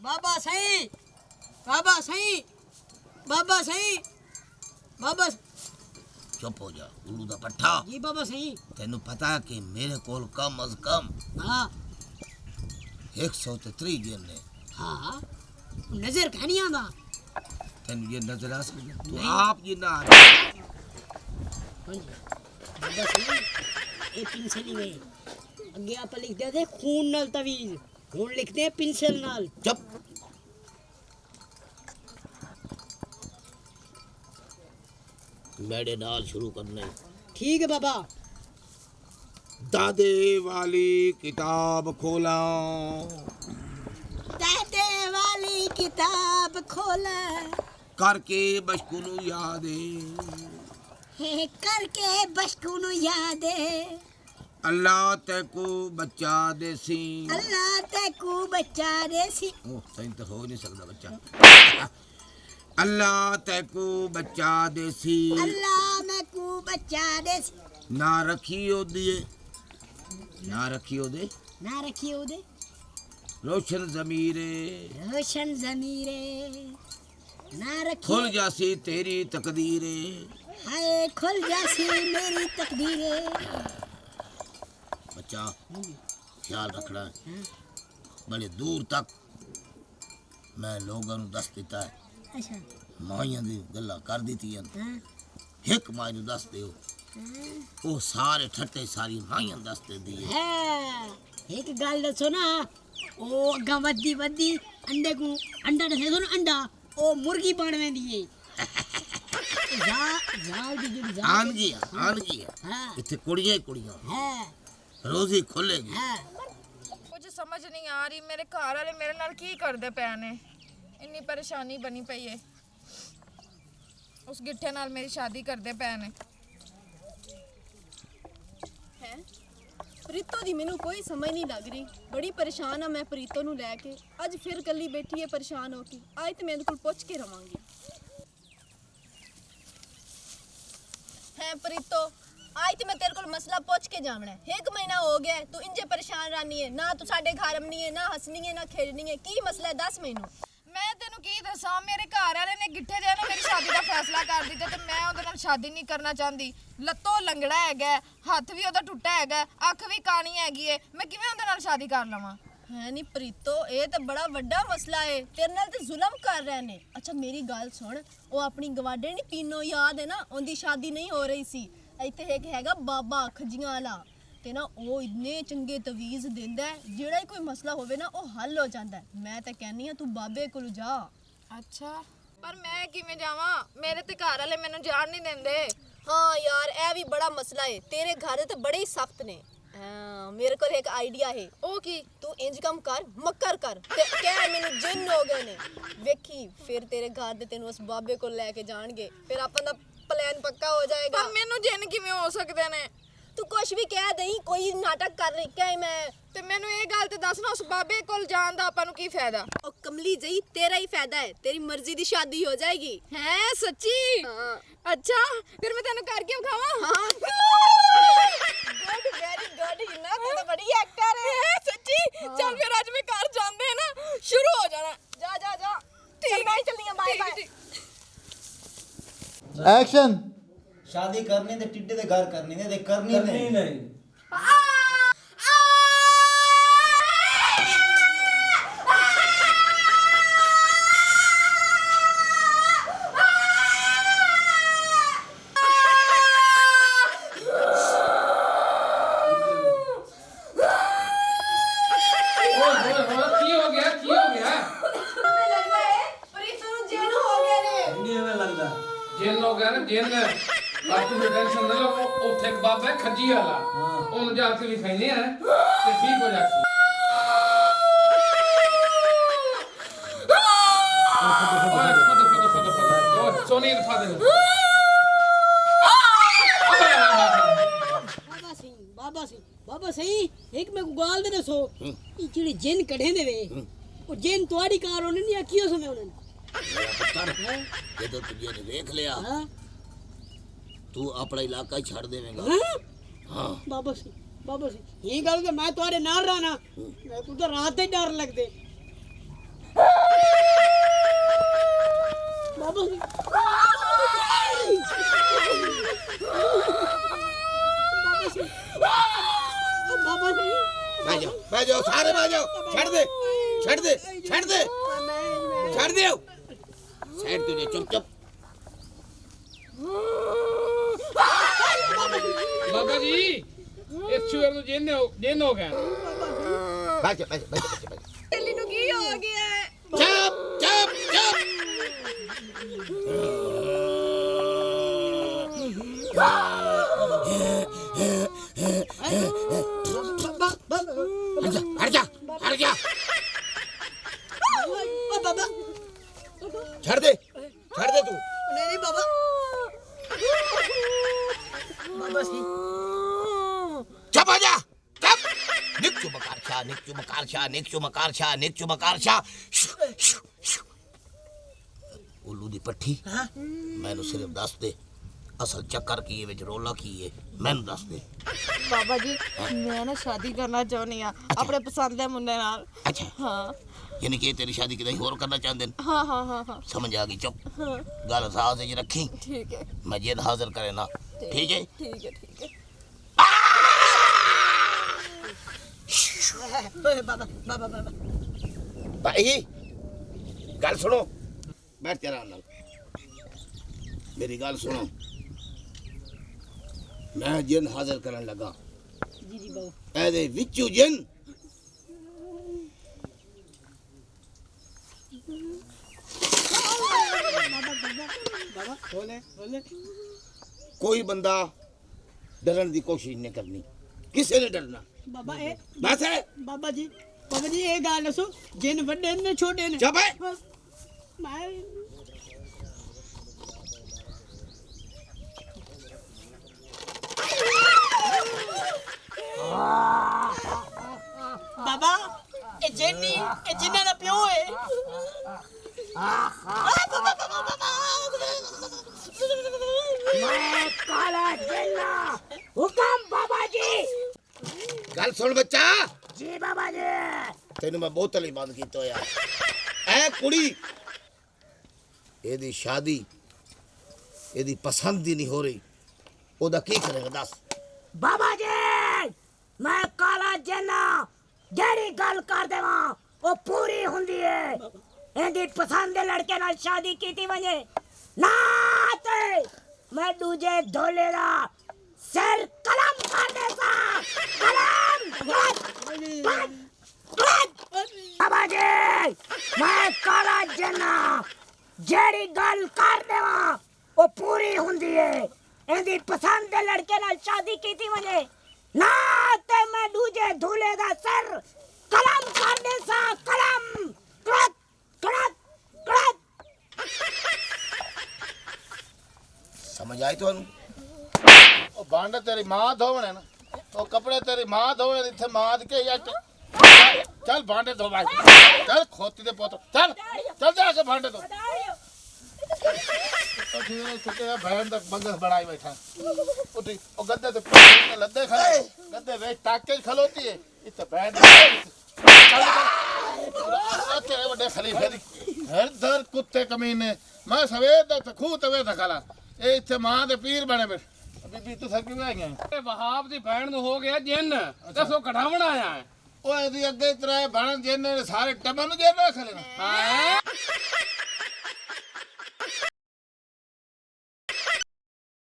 बाबा सही, बाबा सही, बाबा सही, बाबा। चुप हो जा उल्लू दा पट्ठा। जी बाबा सही। तेनू पता है कि मेरे कोल कम अज कम हाँ 103 गेम ने। हाँ नजर कहनी आंदा। तेनू ये नजर आ सकती तू नहीं। आप ये ना बाबा सही ये पेंसिल ही में अगे आप लिख दे थे खून नाल तवीज, हुन लिखते हैं पेंसिल नाल। चुप। मेरे नाल शुरू करने। ठीक है बाबा। दादे वाली किताब खोला, दादे वाली किताब खोला, करके बशकुनु यादे, हे करके बशकुनु यादे, अल्लाह तेको बच्चा देसी। अल्लाह तेको बच्चा देसी। ओ सही तो हो नहीं सकता बच्चा। अल्लाह तेको बच्चा देसी, अल्लाह मैं को बच्चा देसी। ना रखियो दिए, ना रखियो दे, ना रखियो दे रोशन जमीरे, रोशन जमीरे, ना रखियो खुल जासी तेरी तकदीरे। हाय खुल जासी मेरी तकदीरे। बच्चा ख्याल रखना है, बड़े दूर तक मैं लोगों को दस दिता है। अच्छा माइयां दी गल्लां कर दी हाँ एक माई नूं दस दिओ, वो सारे ठट्टे सारी माइयां दस दे दिए। हाँ एक गल दसो ना, ओ अग्गा वधी वधी अंडे को अंडा दसे ना अंडा ओ मुर्गी बन वेंदी है। जाल दी जेड़ी जाल आन गया हाँ इत्थे कुड़ियां ही कुड़ियां हाँ रोजी खुलेगी। हाँ कुछ समझ नहीं आ रही मेरे घर वाले मेरे नाल की करदे पए ने। इन्नी परेशानी बनी पई है, उस गिट्ठे नाल मेरी शादी करदे पए ने। है प्रीतो दी मैनू कोई समझ नहीं लग रही। बड़ी परेशान हाँ मैं प्रीतो नू लैके। अज फिर कली बैठी है परेशान होके। आज तो मैं इहदे कोल पुछ के रवांगी। है प्रीतो आज तो मैं तेरे को मसला पूछ के जावना है। 1 महीना हो गया है तू इंजे परेशान रहनी है, ना तू साडे घर आमनी है, ना हंसनी है, ना खेलनी है। की मसला है दस मैनू। मैं तेनू की दसां, मेरे घर वाले ने गिट्ठे दे ना मेरी शादी का फैसला कर दिता ते मैं ओहदे नाल शादी नहीं करना चाहती। लत्तों लंगड़ा हैगा, हाथ भी ओहदा टुੱਟਾ हैगा, अख भी कानी हैगी है, मैं किवें ओहदे नाल शादी कर लवां। है नी प्रीतो ये तो बड़ा वड्डा मसला है। तेरे नाल तो जुल्म कर रहे ने। अच्छा मेरी गल सुन, वो अपनी गवाडे नी पीनो याद है ना, उनकी शादी नहीं हो रही सी। इत्थे एक हैगा बाबा खजियां वाला ते ना वो इन्ने चंगे तवीज़ दिंदा है, जेड़ा ही कोई मसला होवे ना वो हल हो जांदा है। मैं तो कहनी हां तू बाबे कोल जा। अच्छा पर मैं किवें जावां, मेरे ते घर वाले मैनू जान नहीं देंदे। हाँ यार ए भी बड़ा मसला है। तेरे घर तो बड़े ही सख्त ने। हाँ मेरे को एक आइडिया है। ओ की तू इंज कम कर, मक्कर कर ते कह मैनू जिन्न हो गए ने। वेखी फिर तेरे घर दे तेनू उस बाबे को लेके जाणगे, फिर अपन दा प्लान पक्का हो जाएगा। पर मैनू जिन किवें हो सकदे ने। तू कुछ भी कह दई, कोई नाटक कर रही क्या मैं। ते मैनू ये गल ते दस ना, उस बाबे कोल जान दा आपां नू की फायदा। ओ कमली जई तेरा ही फायदा है, तेरी मर्जी दी शादी हो जाएगी। हैं सच्ची? हाँ अच्छा फिर मैं तेनू करके खावां। हाँ गुड वेरी गुड। हिना तू तो बड़ी एक्टर है। सच्ची? चल फिर आज मैं घर जांदे ना शुरू हो जाना। जा जा जा चल मैं चलनी है। Bye bye. एक्शन। शादी करनी ते टिड्डे दे घर करनी ते करनी नहीं। टेंशन ना लो, उठे एक बाबा है खजी वाला, उन जाके लिखाइने हैं ते ठीक हो जाती। सोनी दिखा दे। बाबा सही एक मैं गाल दे दसो, ई जेड़े जिन कढे दे वे ओ जिन तोड़ी कार होने नहीं आखियो समय उन्हें। पुत्र ये तो तुझे ने देख लिया। हां तू अपना इलाका ही छाड़ देवेगा। हाँ बाबा सी ये गल के मैं तुम्हारे नाल रहना, मैं को तो रात ही डर लगदे। ਛੱਡ ਦੇ ਛੱਡ ਦੇ ਛੱਡ ਦਿਓ ਸਾਈਡ ਤੇ ਚੁੱਪ ਚੁੱਪ ਬਾਬਾ ਜੀ ਇਸ ਚੂਰ ਨੂੰ ਜਿੰਨ ਹੋ ਗਿਆ ਬੈਠ ਦਿੱਲੀ ਨੂੰ ਕੀ ਹੋ ਗਿਆ ਹੈ? ਚੁੱਪ ਚੁੱਪ ਚੁੱਪ ਹਟ ਜਾ ਓ ਬਾਬਾ ਛੱਡ ਦੇ ਤੂੰ ਨਹੀਂ ਬਾਬਾ ਬਾਬਾ ਸਹੀ ਚੁੱਪ ਹੋ ਜਾ ਚੁੱਪ ਨਿਕ ਚੁ ਮਕਾਰਸ਼ਾ ਉੱਲੂ ਦੀ ਪੱਠੀ ਮੈਨੂੰ ਸਿਰਫ ਦੱਸ ਦੇ ਅਸਲ ਚੱਕਰ ਕੀ ਹੈ ਵਿੱਚ ਰੋਲਾ ਕੀ ਹੈ ਮੈਨੂੰ ਦੱਸ ਦੇ ਬਾਬਾ ਜੀ ਮੈਂ ਨਾ ਸ਼ਾਦੀ ਕਰਨਾ ਚਾਹੁੰਦੀ ਆ ਆਪਣੇ ਪਸੰਦ ਦੇ ਮੁੰਡੇ ਨਾਲ ਅੱਛਾ ਹਾਂ ਯਾਨੀ ਕਿ ਤੇਰੀ ਸ਼ਾਦੀ ਕਿਤੇ ਹੋਰ ਕਰਨਾ ਚਾਹੁੰਦੇ ਨੇ ਹਾਂ ਸਮਝ ਆ ਗਈ ਚੁੱਪ ਗੱਲ ਸਾਹ ਵਿੱਚ ਰੱਖੀ ਠੀਕ ਹੈ ਮੈਂ ਜਿੱਦ ਹਾਜ਼ਰ ਕਰੇ ਨਾ ਠੀਕ ਹੈ ਠੀਕ ਹੈ ਬਾਬਾ ਭਾਈ ਗੱਲ ਸੁਣੋ ਬੈਠ ਕੇ ਆਰਾਮ ਨਾਲ ਮੇਰੀ ਗੱਲ ਸੁਣੋ ਮੈਂ ਜਿੰਨ ਹਾਜ਼ਰ ਕਰਨ ਲੱਗਾ ਜੀ ਬਾਬਾ ਇਹਦੇ ਵਿੱਚੋਂ ਜਿੰਨ ਬਾਬਾ ਬੋਲੇ ਕੋਈ ਬੰਦਾ ਡਰਨ ਦੀ ਕੋਸ਼ਿਸ਼ ਨਹੀਂ ਕਰਨੀ ਕਿਸੇ ਨੇ ਡਰਨਾ ਬਾਬਾ ਇਹ ਬਸ ਹੈ ਬਾਬਾ ਜੀ ਇਹ ਗੱਲ ਦੱਸੋ ਜਿੰਨ ਵੱਡੇ ਨੇ ਛੋਟੇ ਨੇ ਚੁੱਪ ਹੈ ਮੈਂ ਬਾਬਾ ਇਹ ਜਿੰਨਾਂ ਦਾ ਪਿਓ ਹੈ ਮੈਂ ਕਾਲਾ ਜਿੰਨਾ ਹੁਕਮ ਬਾਬਾ ਜੀ ਗੱਲ ਸੁਣ ਬੱਚਾ ਜੀ ਬਾਬਾ ਜੀ ਤੈਨੂੰ ਮੈਂ ਬੋਤਲ ਹੀ ਬੰਦ ਕੀਤਾ ਹੋਇਆ ਐ ਕੁੜੀ ਇਹਦੀ ਸ਼ਾਦੀ ਇਹਦੀ ਪਸੰਦ ਹੀ ਨਹੀਂ ਹੋ ਰਹੀ ਉਹਦਾ ਕੀ ਕਰੇਗਾ ਦੱਸ ਬਾਬਾ ਜੀ ਮੈਂ ਕਾਲਾ ਜਨਾ ਜਿਹੜੀ ਗੱਲ ਕਰ ਦੇਵਾਂ ਉਹ ਪੂਰੀ ਹੁੰਦੀ ਏ ਇਹਦੀ ਪਸੰਦ ਦੇ ਲੜਕੇ ਨਾਲ ਸ਼ਾਦੀ ਕੀਤੀ ਵਜੇ ਨਾ ਤੇ ਮੈਂ ਦੂਜੇ ਢੋਲੇ ਦਾ ਸਿਰ ਕਲਮ ਕਰ ਦੇਸਾ ਕਲਮ ਬਾਬਾ ਜੀ ਮੈਂ ਕਾਲਾ ਜਨਾ ਜਿਹੜੀ ਗੱਲ ਕਰ ਦੇਵਾਂ ਉਹ ਪੂਰੀ ਹੁੰਦੀ ਏ ਇਹਦੀ ਪਸੰਦ ਦੇ ਲੜਕੇ ਨਾਲ ਸ਼ਾਦੀ ਕੀਤੀ ਵਜੇ ਨਾ ਤੇ ਮੈਂ ਦੂਜੇ ਢੋਲੇ ਦਾ ਸਿਰ ਕਲਮ ਕਰ ਦੇਸਾ ਕਲਮ ਕੜਕ ਕੜਕ ਕੜਕ ਸਮਝ ਆਈ ਤੁਹਾਨੂੰ ਉਹ ਭਾਂਡੇ ਤੇਰੀ ਮਾਂ ਧੋਵਣੇ ਨਾ ਉਹ ਕੱਪੜੇ ਤੇਰੀ ਮਾਂ ਧੋਵਣੇ ਇੱਥੇ ਮਾਂ ਕੇ ਜਾਂ ਚੱਲ ਭਾਂਡੇ ਧੋ ਭਾਈ ਚੱਲ ਖੋਤੀ ਦੇ ਪੁੱਤ ਚੱਲ ਜਾ ਕੇ ਭਾਂਡੇ ਧੋ ਸੁੱਤੇ ਭੈਣ ਦਾ ਬੰਗਸ ਬਣਾਈ ਬੈਠਾ ਉੱਠੀ ਉਹ ਗੱਦੇ ਤੇ ਲੱਦੇ ਖੜੇ ਗੱਦੇ ਵਿੱਚ ਟਾਕੇ ਖਲੋਤੀ ਹੈ ਇੱਥੇ ਬੈਠ ਤੇਰੇ ਵੱਡੇ ਖਲੀਫੇ ਦੀ ਹਰ ਦਰ ਕੁੱਤੇ ਕਮੀਨੇ ਮੈਂ ਸਵੇਰ ਦਾ ਖੂਹ ਤਵੇ ਧਕਾਲਾ ਇਹ ਇੱਥੇ ਮਾਂ ਦੇ ਪੀਰ ਬਣੇ ਬੈਠ ਬੀਬੀ ਤੂੰ ਸੱਕੀ ਮੈਂ ਗਿਆ ਇਹ ਵਹਾਬ ਦੀ ਭੈਣ ਨੂੰ ਹੋ ਗਿਆ ਜਿੰਨ ਦੱਸੋ ਕਢਾਵਣ ਆਇਆ ਹੈ ਉਹ ਇਹਦੀ ਅੱਗੇ ਤੇਰਾ ਬਣ ਜਿਹਨੇ ਸਾਰੇ ਟੱਬਰ ਨੂੰ ਜੇਲ ਰੱਖ ਲੈਣਾ ਹਾਂ